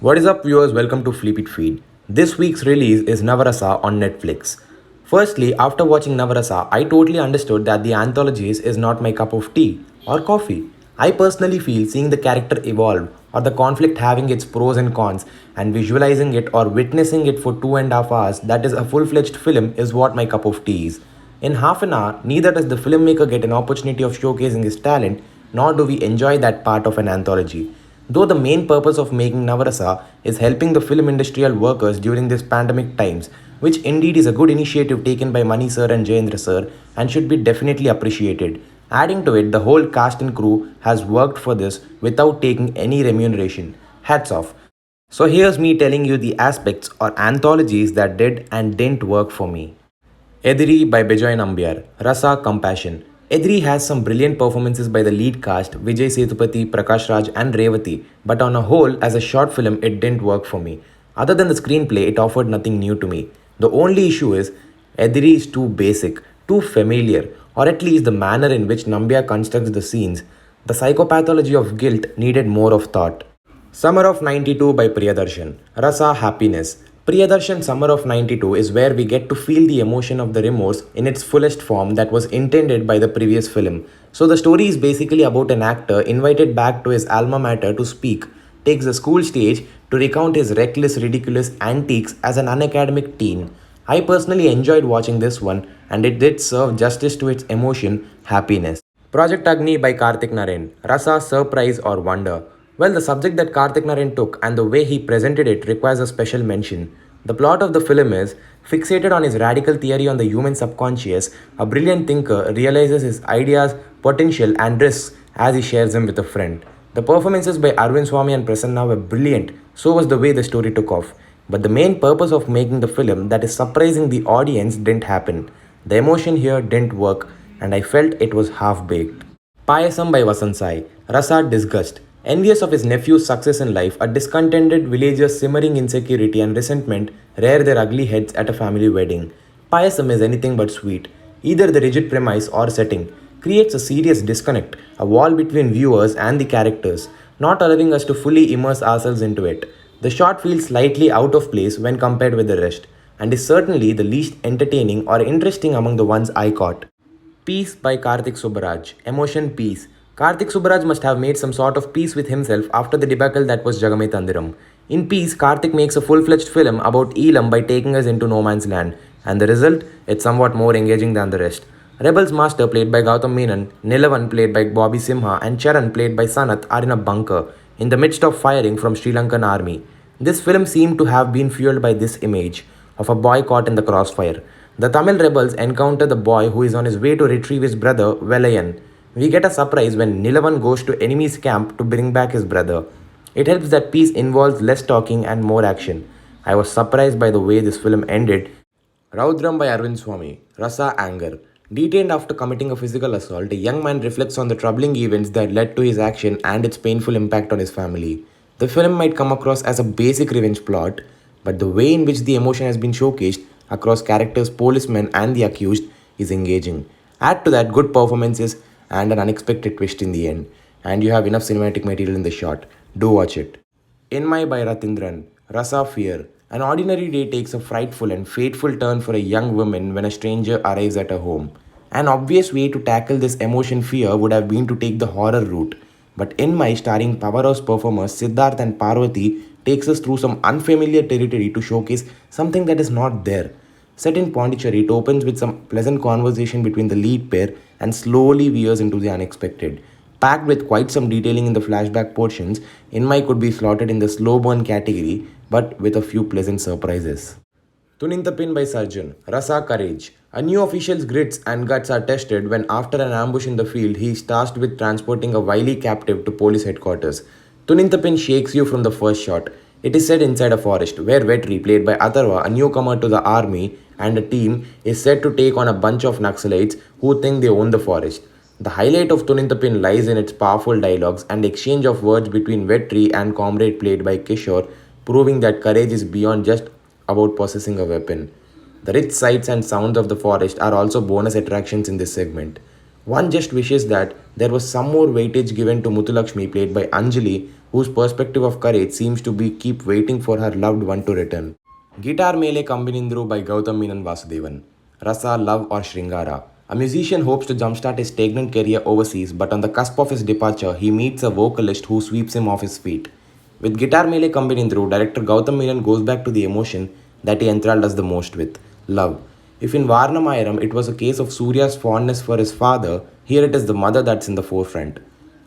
What is up, viewers? Welcome to Fleapit feed. This week's release is Navarasa on Netflix. Firstly, after watching Navarasa, I totally understood that the anthologies is not my cup of tea or coffee. I personally feel seeing the character evolve or the conflict having its pros and cons and visualizing it or witnessing it for 2.5 hours, that is a full-fledged film, is what my cup of tea is. In half an hour, neither does the filmmaker get an opportunity of showcasing his talent, nor do we enjoy that part of an anthology. Though the main purpose of making Navarasa is helping the film industrial workers during these pandemic times, which indeed is a good initiative taken by Mani sir and Jayendra sir and should be definitely appreciated. Adding to it, the whole cast and crew has worked for this without taking any remuneration. Hats off. So here's me telling you the aspects or anthologies that did and didn't work for me. Ederi by Bejoy Nambiar, Rasa Compassion. Ederi has some brilliant performances by the lead cast Vijay Sethupathi, Prakash Raj, and Revati, but on a whole, as a short film, it didn't work for me. Other than the screenplay, it offered nothing new to me. The only issue is Ederi is too basic, too familiar, or at least the manner in which Nambiar constructs the scenes. The psychopathology of guilt needed more of thought. Summer of 92 by Priyadarshan. Rasa Happiness. Priyadarshan Summer of 92 is where we get to feel the emotion of the remorse in its fullest form that was intended by the previous film. So the story is basically about an actor invited back to his alma mater to speak, takes the school stage to recount his reckless, ridiculous antics as an unacademic teen. I personally enjoyed watching this one and it did serve justice to its emotion, happiness. Project Agni by Karthik Narain. Rasa, Surprise or Wonder. Well, the subject that Karthik Narain took and the way he presented it requires a special mention. The plot of the film is fixated on his radical theory on the human subconscious. A brilliant thinker realizes his ideas, potential, and risks as he shares them with a friend. The performances by Arvind Swamy and Prasanna were brilliant, so was the way the story took off. But the main purpose of making the film, that is surprising the audience, didn't happen. The emotion here didn't work, and I felt it was half baked. Payasam by Vasant Sai. Rasa Disgust. Envious of his nephew's success in life, a discontented villager's simmering insecurity and resentment rear their ugly heads at a family wedding. Payasam is anything but sweet. Either the rigid premise or setting creates a serious disconnect, a wall between viewers and the characters, not allowing us to fully immerse ourselves into it. The shot feels slightly out of place when compared with the rest, and is certainly the least entertaining or interesting among the ones I caught. Peace by Karthik Subbaraj. Emotion Peace. Karthik Subbaraj must have made some sort of peace with himself after the debacle that was Jagame Tandiram. In Peace, Karthik makes a full-fledged film about Elam by taking us into no man's land, and the result, it's somewhat more engaging than the rest. Rebel's master played by Gautam Menon, Nilavan played by Bobby Simha, and Charan played by Sanath are in a bunker, in the midst of firing from Sri Lankan army. This film seemed to have been fueled by this image of a boy caught in the crossfire. The Tamil rebels encounter the boy who is on his way to retrieve his brother, Velayan. We get a surprise when Nilavan goes to enemy's camp to bring back his brother. It helps that Peace involves less talking and more action. I was surprised by the way this film ended. Raudram by Arvind Swamy. Rasa Anger. Detained after committing a physical assault, a young man reflects on the troubling events that led to his action and its painful impact on his family. The film might come across as a basic revenge plot, but the way in which the emotion has been showcased across characters, policemen, and the accused is engaging. Add to that good performances and an unexpected twist in the end, and you have enough cinematic material in the shot. Do watch it. In My by Ratindran. Rasa Fear. An ordinary day takes a frightful and fateful turn for a young woman when a stranger arrives at her home. An obvious way to tackle this emotion fear would have been to take the horror route. But In My, starring powerhouse performers Siddharth and Parvati, takes us through some unfamiliar territory to showcase something that is not there. Set in Pondicherry, it opens with some pleasant conversation between the lead pair and slowly veers into the unexpected. Packed with quite some detailing in the flashback portions, In My could be slotted in the slow burn category, but with a few pleasant surprises. Tunintapin by Sarjan. Rasa Courage. A new official's grits and guts are tested when, after an ambush in the field, he is tasked with transporting a wily captive to police headquarters. Tunintapin shakes you from the first shot. It is set inside a forest, where Vetri, played by Atharva, a newcomer to the army, and a team, is set to take on a bunch of Naxalites who think they own the forest. The highlight of Tunintapin lies in its powerful dialogues and exchange of words between Vetri and comrade played by Kishore, proving that courage is beyond just about possessing a weapon. The rich sights and sounds of the forest are also bonus attractions in this segment. One just wishes that there was some more weightage given to Muthulakshmi, played by Anjali, whose perspective of courage seems to be keep waiting for her loved one to return. Guitar Mele Kambinindru by Gautam Menon Vasudevan. Rasa, Love or Shringara. A musician hopes to jumpstart his stagnant career overseas, but on the cusp of his departure, he meets a vocalist who sweeps him off his feet. With Guitar Mele Kambinindru, director Gautam Menon goes back to the emotion that he enthralled us the most with love. If in Varnamayaram it was a case of Surya's fondness for his father, here it is the mother that's in the forefront.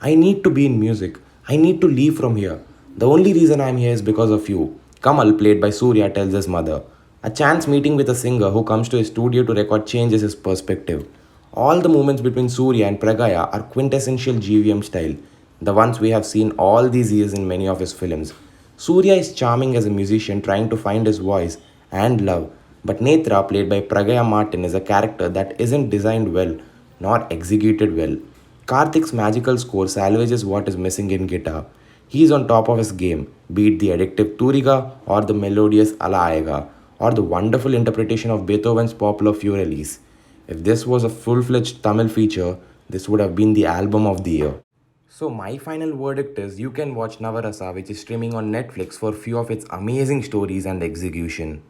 I need to be in music. I need to leave from here. The only reason I'm here is because of you. Kamal, played by Surya, tells his mother. A chance meeting with a singer who comes to his studio to record changes his perspective. All the moments between Surya and Pragaya are quintessential GVM style, the ones we have seen all these years in many of his films. Surya is charming as a musician trying to find his voice and love, but Netra, played by Pragaya Martin, is a character that isn't designed well nor executed well. Karthik's magical score salvages what is missing in guitar. He is on top of his game, be it the addictive Turiga or the melodious Ala Aega or the wonderful interpretation of Beethoven's popular Furellis. If this was a full-fledged Tamil feature, this would have been the album of the year. So my final verdict is you can watch Navarasa, which is streaming on Netflix, for few of its amazing stories and execution.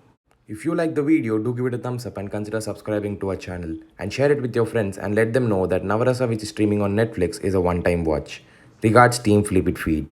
If you like the video, do give it a thumbs up and consider subscribing to our channel and share it with your friends and let them know that Navarasa, which is streaming on Netflix, is a one-time watch. Regards, Team Fleapit Feed.